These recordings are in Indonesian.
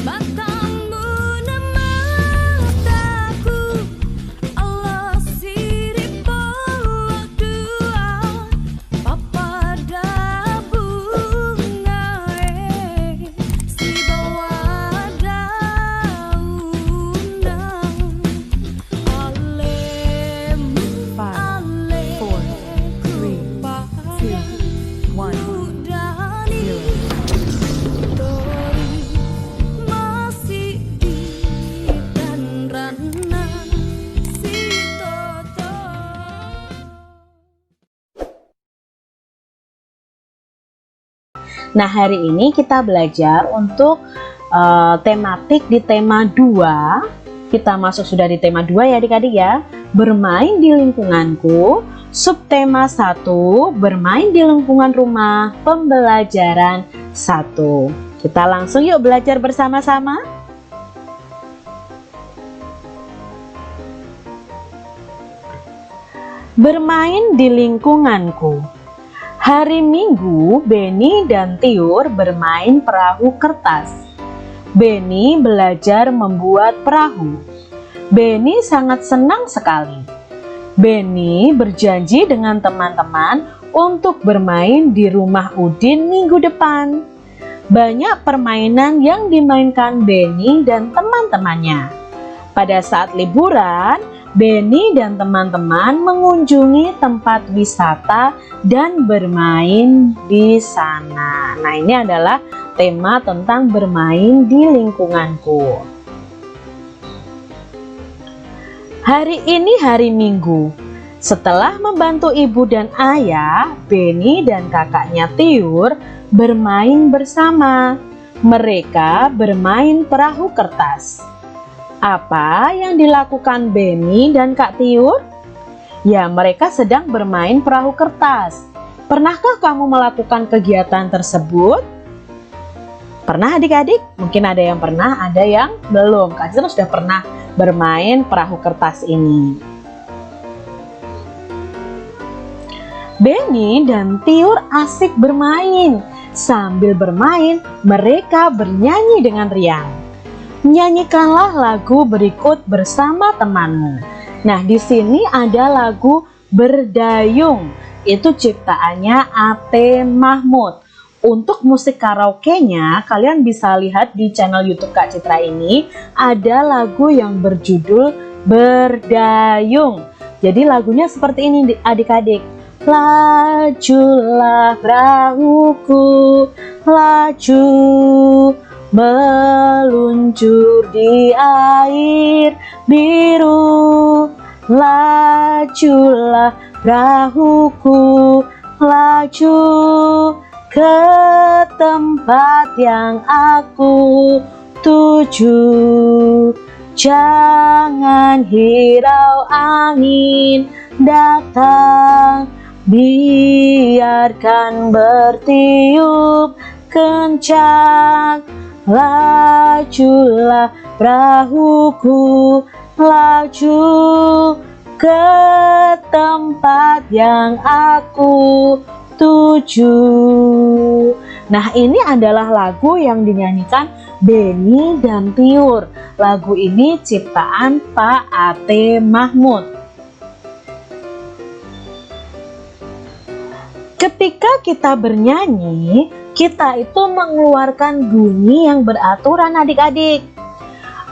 Matamu mataku, Allah sirip polok dua, papada bunga si bawa daunan, alemu aleku masih di rana si toto. Nah, hari ini kita belajar untuk tematik di tema 2. Kita masuk sudah di tema 2 ya adik-adik ya. Bermain di lingkunganku. Subtema 1, bermain di lingkungan rumah. Pembelajaran 1. Kita langsung yuk belajar bersama-sama. Bermain di lingkunganku. Hari Minggu, Beni dan Tiur bermain perahu kertas. Beni belajar membuat perahu. Beni sangat senang sekali. Beni berjanji dengan teman-teman untuk bermain di rumah Udin minggu depan. Banyak permainan yang dimainkan Beni dan teman-temannya. Pada saat liburan, Beni dan teman-teman mengunjungi tempat wisata dan bermain di sana. Nah, ini adalah tema tentang bermain di lingkunganku. Hari ini hari Minggu. Setelah membantu ibu dan ayah, Beni dan kakaknya Tiur bermain bersama. Mereka bermain perahu kertas. Apa yang dilakukan Beni dan Kak Tiur? Ya, mereka sedang bermain perahu kertas. Pernahkah kamu melakukan kegiatan tersebut? Pernah adik-adik? Mungkin ada yang pernah, ada yang belum. Kak Tiur sudah pernah bermain perahu kertas ini. Beni dan Tiur asik bermain. Sambil bermain, mereka bernyanyi dengan riang. Nyanyikanlah lagu berikut bersama temanmu. Nah, di sini ada lagu Berdayung. Itu ciptaannya A.T. Mahmud. Untuk musik karaoke-nya, kalian bisa lihat di channel YouTube Kak Citra ini ada lagu yang berjudul Berdayung. Jadi lagunya seperti ini adik-adik. Lajulah perahuku, laju meluncur di air biru. Lajulah perahuku, laju ke tempat yang aku tuju. Jangan hirau angin datang, biarkan bertiup kencang. Lajulah perahuku, laju ke tempat yang aku tuju. Nah, ini adalah lagu yang dinyanyikan Beni dan Tiur. Lagu ini ciptaan Pak A.T. Mahmud. Ketika kita bernyanyi, kita itu mengeluarkan bunyi yang beraturan adik-adik.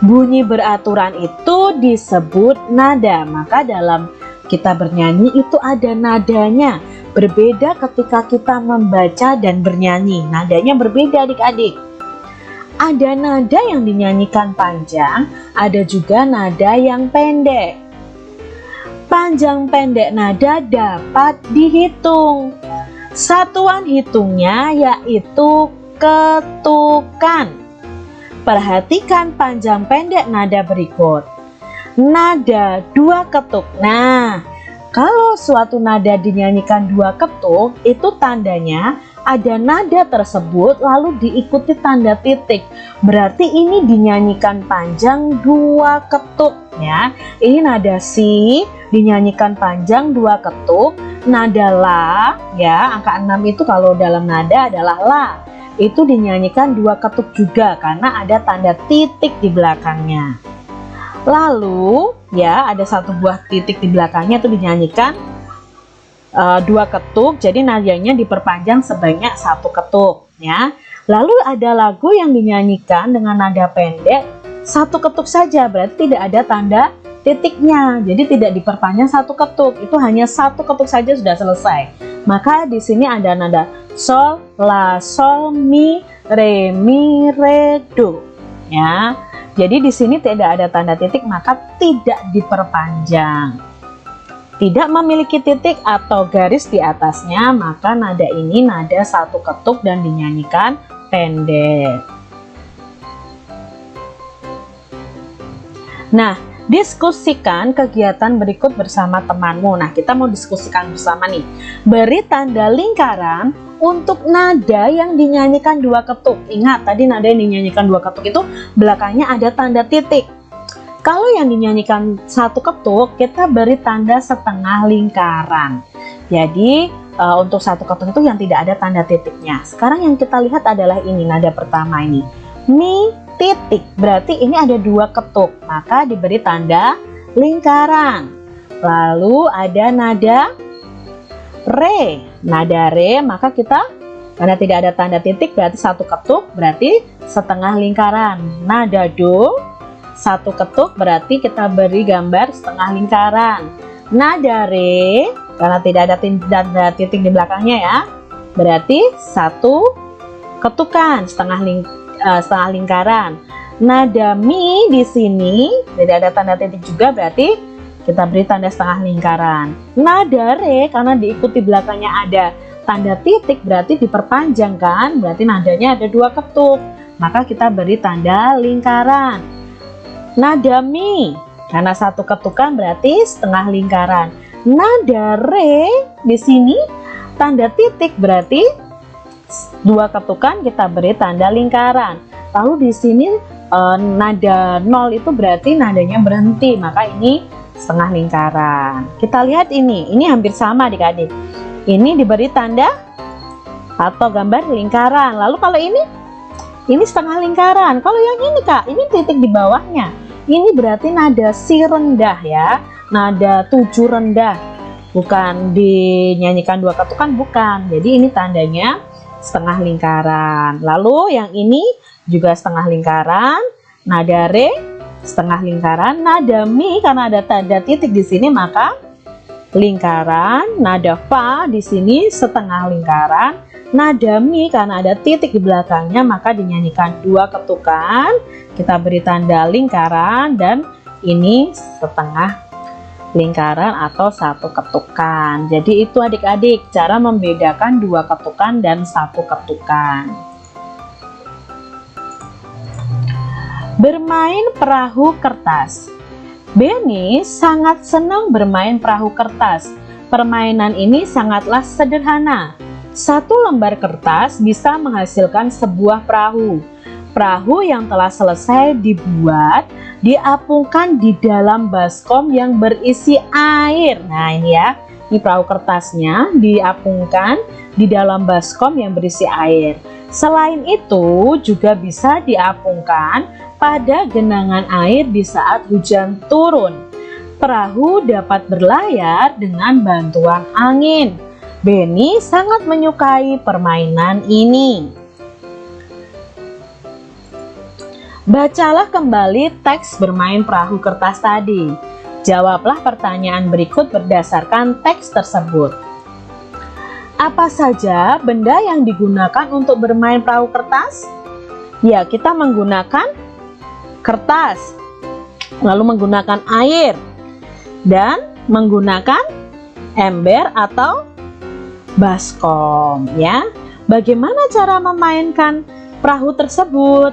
Bunyi beraturan itu disebut nada. Maka dalam kita bernyanyi itu ada nadanya. Berbeda ketika kita membaca dan bernyanyi. Nadanya berbeda adik-adik. Ada nada yang dinyanyikan panjang, ada juga nada yang pendek. Panjang pendek nada dapat dihitung. Satuan hitungnya yaitu ketukan. Perhatikan panjang pendek nada berikut. Nada 2 ketuk. Nah, kalau suatu nada dinyanyikan 2 ketuk, itu tandanya ada nada tersebut lalu diikuti tanda titik. Berarti ini dinyanyikan panjang 2 ketuk ya. Ini nada si dinyanyikan panjang 2 ketuk. Nada la ya, angka 6 itu kalau dalam nada adalah la. itu dinyanyikan 2 ketuk juga karena ada tanda titik di belakangnya. Lalu ya ada 1 buah titik di belakangnya itu dinyanyikan 2 ketuk, jadi nadanya diperpanjang sebanyak 1 ketuk ya. Lalu ada lagu yang dinyanyikan dengan nada pendek 1 ketuk saja, berarti tidak ada tanda titiknya, jadi tidak diperpanjang 1 ketuk, itu hanya 1 ketuk saja sudah selesai. Maka di sini ada nada sol, la, sol, mi, re, mi, re, do ya. Jadi di sini tidak ada tanda titik, maka tidak diperpanjang. Tidak memiliki titik atau garis di atasnya, maka nada ini nada 1 ketuk dan dinyanyikan pendek. Nah, diskusikan kegiatan berikut bersama temanmu. Nah, kita mau diskusikan bersama nih. Beri tanda lingkaran untuk nada yang dinyanyikan 2 ketuk. Ingat, tadi nada yang dinyanyikan 2 ketuk itu belakangnya ada tanda titik. Kalau yang dinyanyikan 1 ketuk, kita beri tanda setengah lingkaran. Jadi, untuk 1 ketuk itu yang tidak ada tanda titiknya. Sekarang yang kita lihat adalah ini, nada pertama ini. Mi, titik, berarti ini ada 2 ketuk, maka diberi tanda lingkaran. Lalu ada nada re, nada re, maka kita karena tidak ada tanda titik berarti 1 ketuk, berarti setengah lingkaran. Nada do, 1 ketuk, berarti kita beri gambar setengah lingkaran. Nada re, karena tidak ada tanda titik di belakangnya ya, berarti 1 ketukan, setengah lingkaran. Nada mi di sini tidak ada tanda titik juga, berarti kita beri tanda setengah lingkaran. Nada re karena diikuti belakangnya ada tanda titik, berarti diperpanjang kan, berarti nadanya ada 2 ketuk, maka kita beri tanda lingkaran. Nada mi karena 1 ketukan berarti setengah lingkaran. Nada re di sini tanda titik, berarti 2 ketukan, kita beri tanda lingkaran. Lalu di sini nada 0 itu berarti nadanya berhenti, maka ini setengah lingkaran. Kita lihat ini hampir sama adik-adik. Ini diberi tanda atau gambar lingkaran. Lalu kalau ini setengah lingkaran. Kalau yang ini Kak, ini titik di bawahnya. Ini berarti nada si rendah ya, nada 7 rendah. Bukan dinyanyikan 2 ketukan, bukan. Jadi ini tandanya setengah lingkaran. Lalu yang ini juga setengah lingkaran, nada re setengah lingkaran, nada mi karena ada tanda titik di sini maka lingkaran, nada fa di sini setengah lingkaran, nada mi karena ada titik di belakangnya maka dinyanyikan 2 ketukan, kita beri tanda lingkaran, dan ini setengah lingkaran atau 1 ketukan. Jadi itu adik-adik cara membedakan 2 ketukan dan 1 ketukan. Bermain perahu kertas. Benny sangat senang bermain perahu kertas. Permainan ini sangatlah sederhana. 1 lembar kertas bisa menghasilkan sebuah perahu. Perahu yang telah selesai dibuat diapungkan di dalam baskom yang berisi air. Nah ini ya, ini perahu kertasnya diapungkan di dalam baskom yang berisi air. Selain itu juga bisa diapungkan pada genangan air di saat hujan turun. Perahu dapat berlayar dengan bantuan angin. Benny sangat menyukai permainan ini. Bacalah kembali teks bermain perahu kertas tadi. Jawablah pertanyaan berikut berdasarkan teks tersebut. Apa saja benda yang digunakan untuk bermain perahu kertas? Ya, kita menggunakan kertas, lalu menggunakan air, dan menggunakan ember atau baskom ya. Bagaimana cara memainkan perahu tersebut?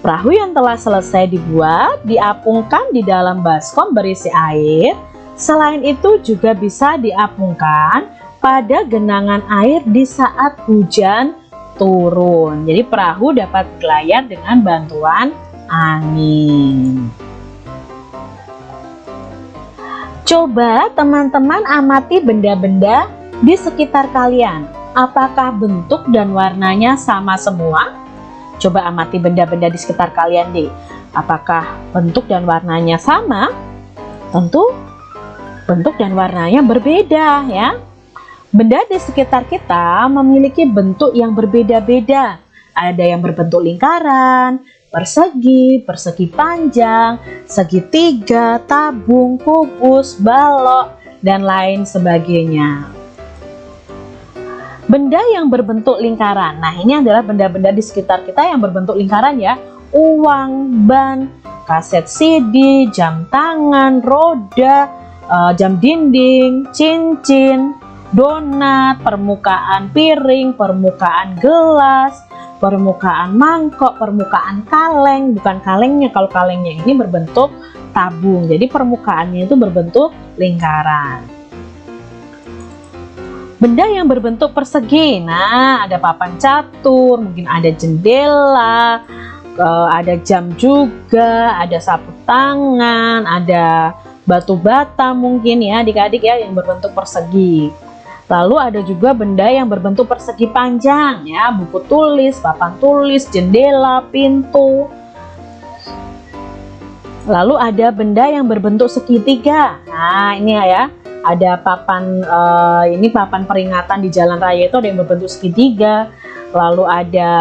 Perahu yang telah selesai dibuat diapungkan di dalam baskom berisi air. Selain itu juga bisa diapungkan pada genangan air di saat hujan turun. Jadi perahu dapat berlayar dengan bantuan angin. Coba teman-teman amati benda-benda di sekitar kalian. apakah bentuk dan warnanya sama semua? Coba amati benda-benda di sekitar kalian deh. Apakah bentuk dan warnanya sama? Tentu bentuk dan warnanya berbeda ya. Benda di sekitar kita memiliki bentuk yang berbeda-beda. Ada yang berbentuk lingkaran, persegi, persegi panjang, segitiga, tabung, kubus, balok, dan lain sebagainya. Benda yang berbentuk lingkaran. Nah, ini adalah benda-benda di sekitar kita yang berbentuk lingkaran ya. Uang, ban, kaset CD, jam tangan, roda, jam dinding, cincin, donat, permukaan piring, permukaan gelas, permukaan mangkok, permukaan kaleng. Bukan kalengnya, kalau kalengnya ini berbentuk tabung. Jadi permukaannya itu berbentuk lingkaran. Benda yang berbentuk persegi, nah ada papan catur, mungkin ada jendela, ada jam juga, ada sapu tangan, ada batu bata mungkin ya adik-adik ya yang berbentuk persegi. Lalu ada juga benda yang berbentuk persegi panjang ya, buku tulis, papan tulis, jendela, pintu. Lalu ada benda yang berbentuk segitiga. Nah, ini ya. Ada papan ini papan peringatan di jalan raya itu ada yang berbentuk segitiga. Lalu ada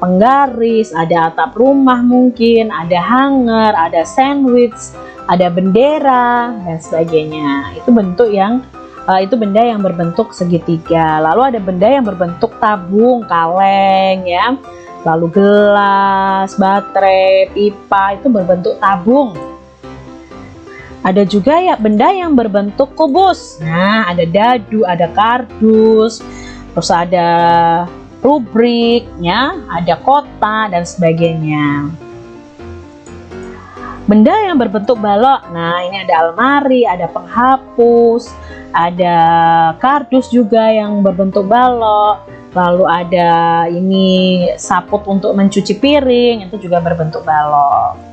penggaris, ada atap rumah mungkin, ada hanger, ada sandwich, ada bendera dan sebagainya. Itu bentuk yang itu benda yang berbentuk segitiga. Lalu ada benda yang berbentuk tabung, kaleng ya. Lalu gelas, baterai, pipa itu berbentuk tabung. Ada juga ya benda yang berbentuk kubus. Nah, ada dadu, ada kardus, terus ada rubrik ya, ada kota dan sebagainya. Benda yang berbentuk balok. Nah, ini ada almari, ada penghapus, ada kardus juga yang berbentuk balok. Lalu ada ini saput untuk mencuci piring, itu juga berbentuk balok.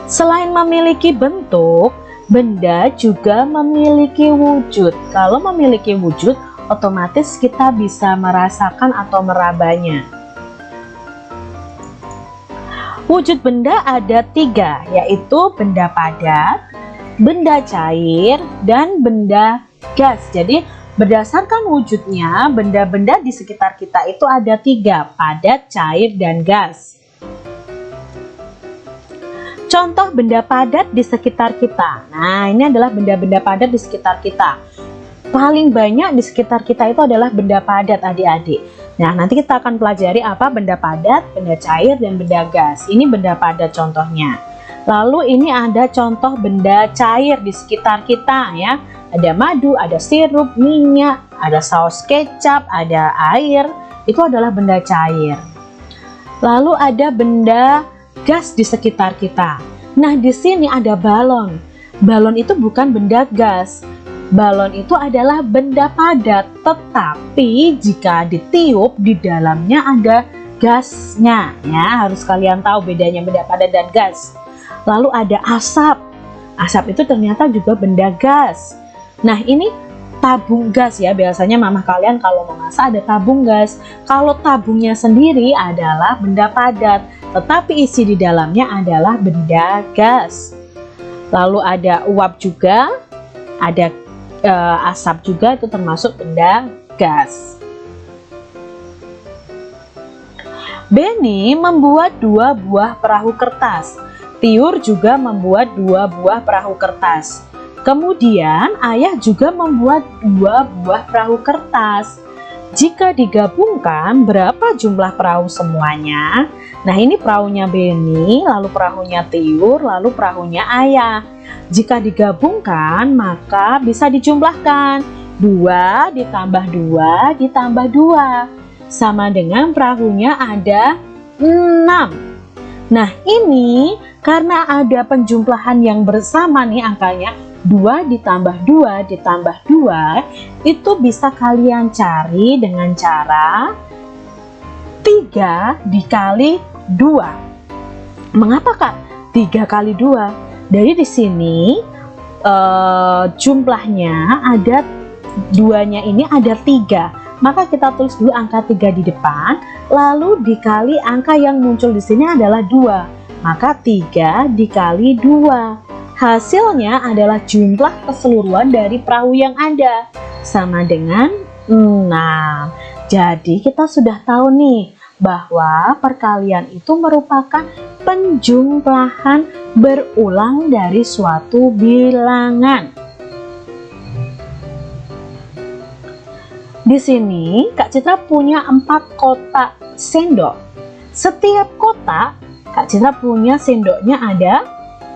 Selain memiliki bentuk, benda juga memiliki wujud. Kalau memiliki wujud, otomatis kita bisa merasakan atau merabanya. Wujud benda ada 3, yaitu benda padat, benda cair, dan benda gas. Jadi berdasarkan wujudnya, benda-benda di sekitar kita itu ada 3, padat, cair, dan gas. Contoh benda padat di sekitar kita. Nah, ini adalah benda-benda padat di sekitar kita. Paling banyak di sekitar kita itu adalah benda padat adik-adik. Nah, nanti kita akan pelajari apa benda padat, benda cair, dan benda gas. Ini benda padat contohnya. Lalu ini ada contoh benda cair di sekitar kita ya. Ada madu, ada sirup, minyak, ada saus kecap, ada air. Itu adalah benda cair. Lalu ada benda gas di sekitar kita. Nah, di sini ada balon. Balon itu bukan benda gas. Balon itu adalah benda padat, tetapi jika ditiup di dalamnya ada gasnya. Ya, harus kalian tahu bedanya benda padat dan gas. Lalu ada asap. Asap itu ternyata juga benda gas. Nah, ini tabung gas ya. Biasanya mama kalian kalau mau masak ada tabung gas. Kalau tabungnya sendiri adalah benda padat, tetapi isi di dalamnya adalah benda gas. Lalu ada uap juga, ada asap juga, itu termasuk benda gas. Benny membuat 2 buah perahu kertas. Tiur juga membuat 2 buah perahu kertas. Kemudian ayah juga membuat 2 buah perahu kertas. Jika digabungkan, berapa jumlah perahu semuanya? Nah, ini perahunya Benny, lalu perahunya Tiur, lalu perahunya ayah. Jika digabungkan, maka bisa dijumlahkan. 2 ditambah 2 ditambah 2. Sama dengan perahunya ada 6. Nah, ini karena ada penjumlahan yang bersama nih angkanya. 2 ditambah 2 ditambah 2 itu bisa kalian cari dengan cara 3 dikali 2. Mengapa Kak 3 kali 2? Dari di sini jumlahnya ada duanya ini ada 3, maka kita tulis dulu angka 3 di depan, lalu dikali angka yang muncul di sini adalah 2, maka 3 dikali 2. Hasilnya adalah jumlah keseluruhan dari perahu yang ada, sama dengan 6. Jadi kita sudah tahu nih bahwa perkalian itu merupakan penjumlahan berulang dari suatu bilangan. Di sini Kak Citra punya 4 kotak sendok. Setiap kotak Kak Citra punya sendoknya ada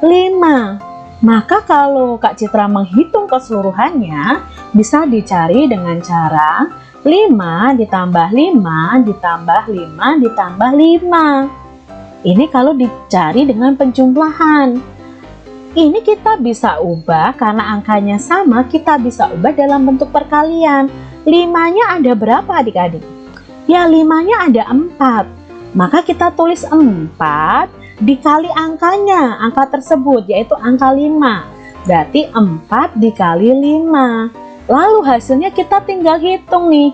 5. Maka kalau Kak Citra menghitung keseluruhannya, bisa dicari dengan cara 5 ditambah 5 ditambah 5 ditambah 5. Ini kalau dicari dengan penjumlahan. Ini kita bisa ubah karena angkanya sama, kita bisa ubah dalam bentuk perkalian. 5-nya ada berapa adik-adik? Ya 5-nya ada 4. Maka kita tulis 4 dikali angkanya, angka tersebut yaitu angka 5. Berarti 4 dikali 5. Lalu hasilnya kita tinggal hitung nih.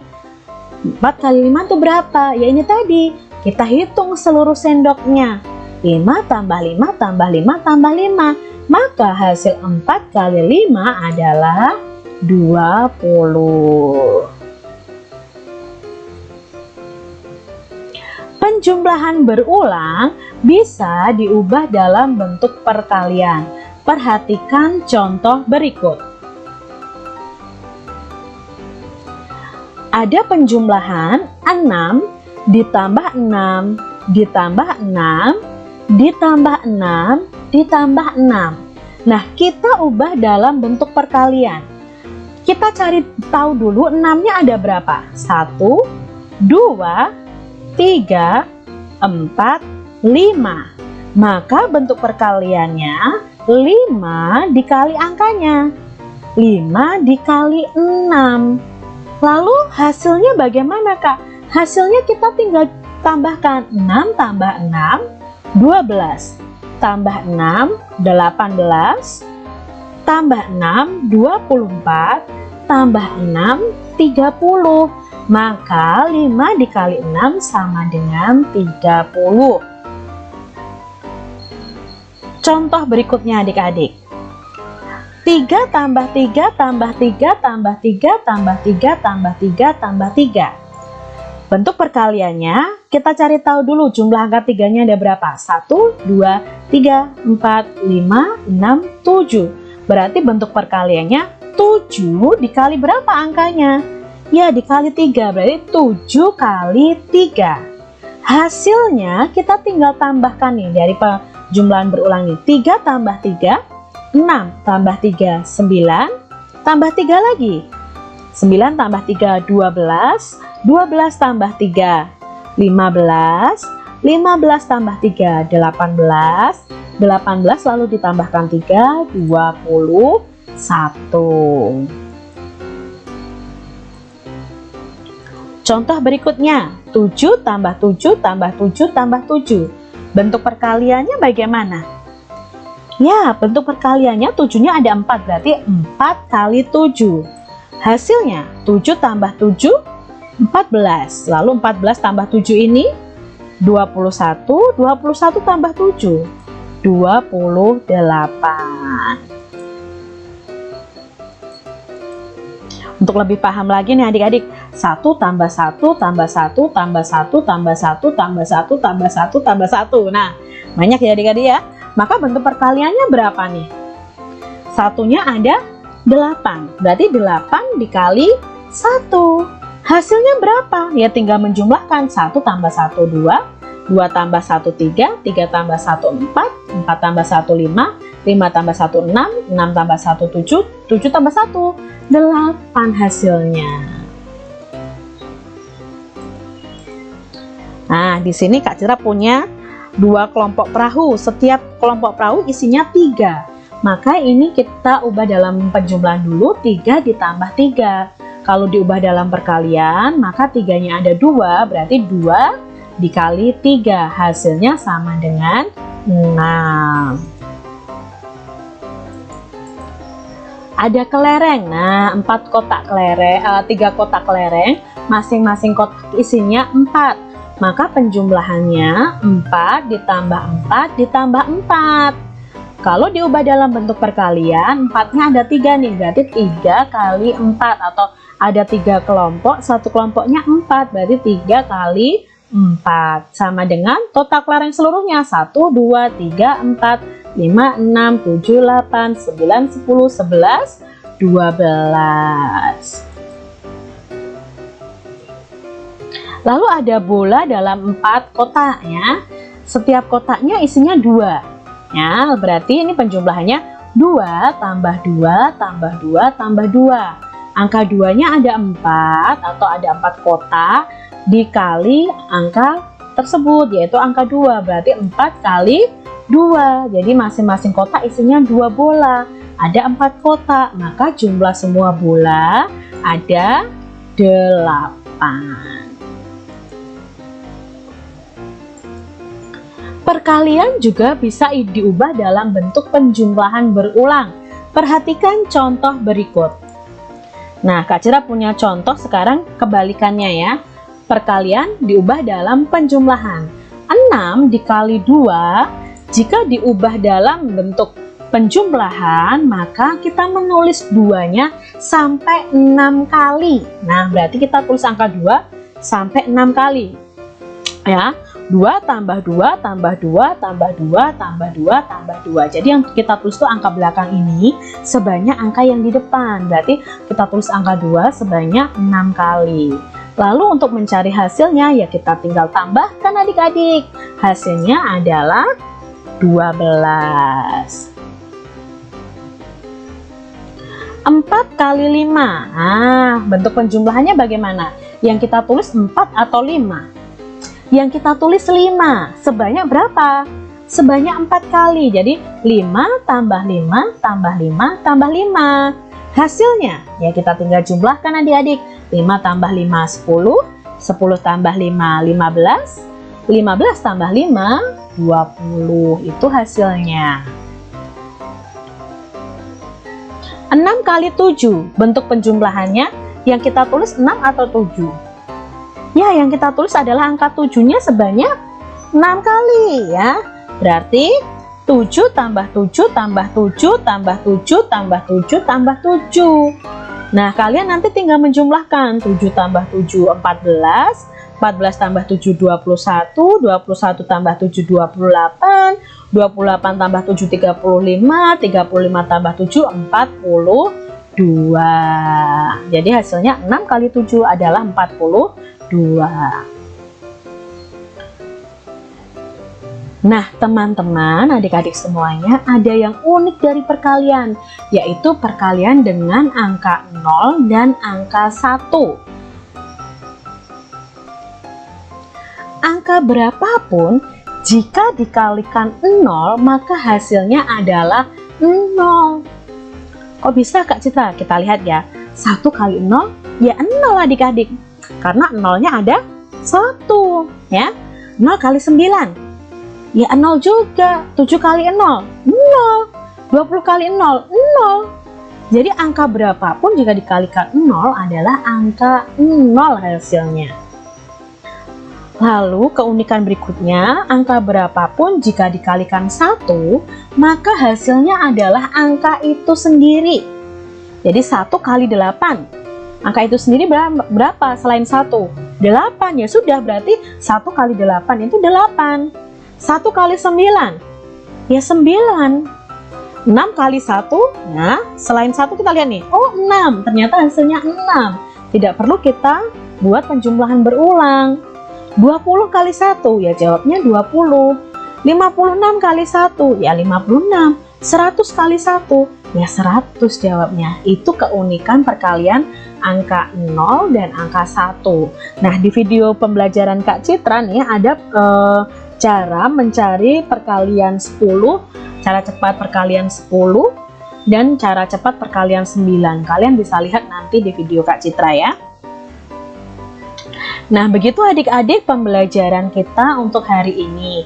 4 kali 5 itu berapa? Ya ini tadi. Kita hitung seluruh sendoknya. 5 tambah 5 tambah 5 tambah 5. Maka hasil 4 kali 5 adalah 20. Penjumlahan berulang bisa diubah dalam bentuk perkalian. Perhatikan contoh berikut. Ada penjumlahan 6 ditambah 6 ditambah 6 ditambah 6 ditambah 6. Nah, kita ubah dalam bentuk perkalian. Kita cari tahu dulu 6-nya ada berapa? 1, 2, 3, 4, 5. Maka bentuk perkaliannya 5 dikali angkanya. 5 dikali 6. Lalu hasilnya bagaimana, Kak? Hasilnya kita tinggal tambahkan 6 tambah 6, 12. Tambah 6, 18. Tambah 6, 24. Tambah 6, 30. Maka 5 dikali 6 sama dengan 30. Contoh berikutnya adik-adik. 3 tambah 3 tambah 3 tambah 3 tambah 3 tambah 3 tambah 3. Bentuk perkaliannya kita cari tahu dulu jumlah angka 3-nya ada berapa? 1, 2, 3, 4, 5, 6, 7. Berarti bentuk perkaliannya 7 dikali berapa angkanya? Ya dikali 3, berarti 7 kali 3. Hasilnya kita tinggal tambahkan nih dari penjumlahan berulang nih. 3 tambah 3 6 tambah 3 9 tambah 3 lagi 9 tambah 3 12 12 tambah 3 15 15 tambah 3 18 18 lalu ditambahkan 3 21. Contoh berikutnya 7 tambah 7 tambah 7 tambah 7. Bentuk perkaliannya bagaimana? Ya, bentuk perkaliannya 7-nya ada 4, berarti 4 kali 7. Hasilnya 7 tambah 7, 14. Lalu 14 tambah 7 ini 21, 21 tambah 7, 28. Untuk lebih paham lagi nih adik-adik, 1 tambah 1 tambah 1 tambah 1 tambah 1 tambah 1 tambah 1 tambah 1. Nah, banyak ya adik-adik ya. Maka bentuk perkaliannya berapa nih? Satunya ada 8. Berarti 8 dikali 1. Hasilnya berapa? Ya tinggal menjumlahkan. 1 tambah 1 2, 2 tambah 1 3, 3 tambah 1 4, 4 tambah 1 5, 5 tambah 1 6, 6 tambah 1 7, 7 tambah 1 8 hasilnya. Nah, di sini Kak Citra punya 2 kelompok perahu. Setiap kelompok perahu isinya 3. Maka ini kita ubah dalam penjumlahan dulu. 3 ditambah 3. Kalau diubah dalam perkalian, maka 3-nya ada 2. Berarti 2 dikali 3. Hasilnya sama dengan 6. ada kelereng. Nah, 4 kotak kelereng, 3 kotak kelereng, masing-masing kotak isinya 4. Maka penjumlahannya 4 ditambah 4 ditambah 4. Kalau diubah dalam bentuk perkalian, 4-nya ada 3 nih, berarti 3 kali 4, atau ada 3 kelompok, satu kelompoknya 4, berarti 3 kali 4 sama dengan total kelereng seluruhnya 1, 2, 3, 4, 5, 6, 7, 8, 9, 10, 11, 12. Lalu ada bola dalam 4 kotak ya. Setiap kotaknya isinya 2 ya, berarti ini penjumlahannya 2 tambah 2 tambah 2 tambah 2. Angka 2-nya ada 4 atau ada 4 kotak dikali angka tersebut, yaitu angka 2, berarti 4 kali 2. Jadi masing-masing kotak isinya 2 bola, ada 4 kotak, maka jumlah semua bola ada 8. Perkalian juga bisa diubah dalam bentuk penjumlahan berulang. Perhatikan contoh berikut. Nah, Kak Citra punya contoh sekarang kebalikannya ya. Perkalian diubah dalam penjumlahan. 6 dikali 2, jika diubah dalam bentuk penjumlahan, maka kita menulis 2-nya sampai 6 kali. Nah, berarti kita tulis angka 2 sampai 6 kali. Ya, 2 tambah 2 tambah 2 tambah 2 tambah 2 tambah 2. Jadi yang kita tulis itu angka belakang ini sebanyak angka yang di depan. Berarti kita tulis angka 2 sebanyak 6 kali. Lalu untuk mencari hasilnya ya kita tinggal tambahkan adik-adik. Hasilnya adalah 12. 4 kali 5. Nah, bentuk penjumlahannya bagaimana? Yang kita tulis 4 atau 5? Yang kita tulis 5. Sebanyak berapa? Sebanyak 4 kali. Jadi 5 tambah 5 tambah 5 tambah 5. Hasilnya ya kita tinggal jumlahkan adik-adik. 5 tambah 5 10, 10 tambah 5 15, 15 tambah 5 20. Itu hasilnya. 6 kali 7. Bentuk penjumlahannya yang kita tulis 6 atau 7? Ya, yang kita tulis adalah angka 7-nya sebanyak 6 kali ya. Berarti 7 tambah 7 tambah 7 tambah 7 tambah 7 tambah 7. Nah, kalian nanti tinggal menjumlahkan. 7 tambah 7 14, 14 tambah 7 21, 21 tambah 7 28, 28 tambah 7 35, 35 tambah 7 42. Jadi hasilnya 6 kali 7 adalah 42. Nah, teman-teman, adik-adik semuanya, ada yang unik dari perkalian, yaitu perkalian dengan angka 0 dan angka 1. Angka berapapun, jika dikalikan 0, maka hasilnya adalah 0. Kok bisa, Kak Citra? Kita lihat ya. 1 kali 0, ya 0 adik-adik. Karena 0-nya ada 1. Ya. 0 kali 9. Ya 0 juga. 7 kali 0, 0. 20 kali 0, 0. Jadi angka berapapun jika dikalikan 0 adalah angka 0 hasilnya. Lalu keunikan berikutnya, angka berapapun jika dikalikan 1, maka hasilnya adalah angka itu sendiri. Jadi 1 kali 8. Angka itu sendiri berapa selain 1? 8. Ya sudah, berarti 1 kali 8 itu 8. 1 kali 9, ya 9. 6 kali 1, nah selain 1 kita lihat nih, oh 6, ternyata hasilnya 6. Tidak perlu kita buat penjumlahan berulang. 20 kali 1, ya jawabnya 20. 56 kali 1, ya 56. 100 kali 1, ya 100 jawabnya. Itu keunikan perkalian angka 0 dan angka 1. Nah, di video pembelajaran Kak Citra nih ada cara mencari perkalian 10, cara cepat perkalian 10, dan cara cepat perkalian 9. Kalian bisa lihat nanti di video Kak Citra ya. Nah, begitu adik-adik pembelajaran kita untuk hari ini.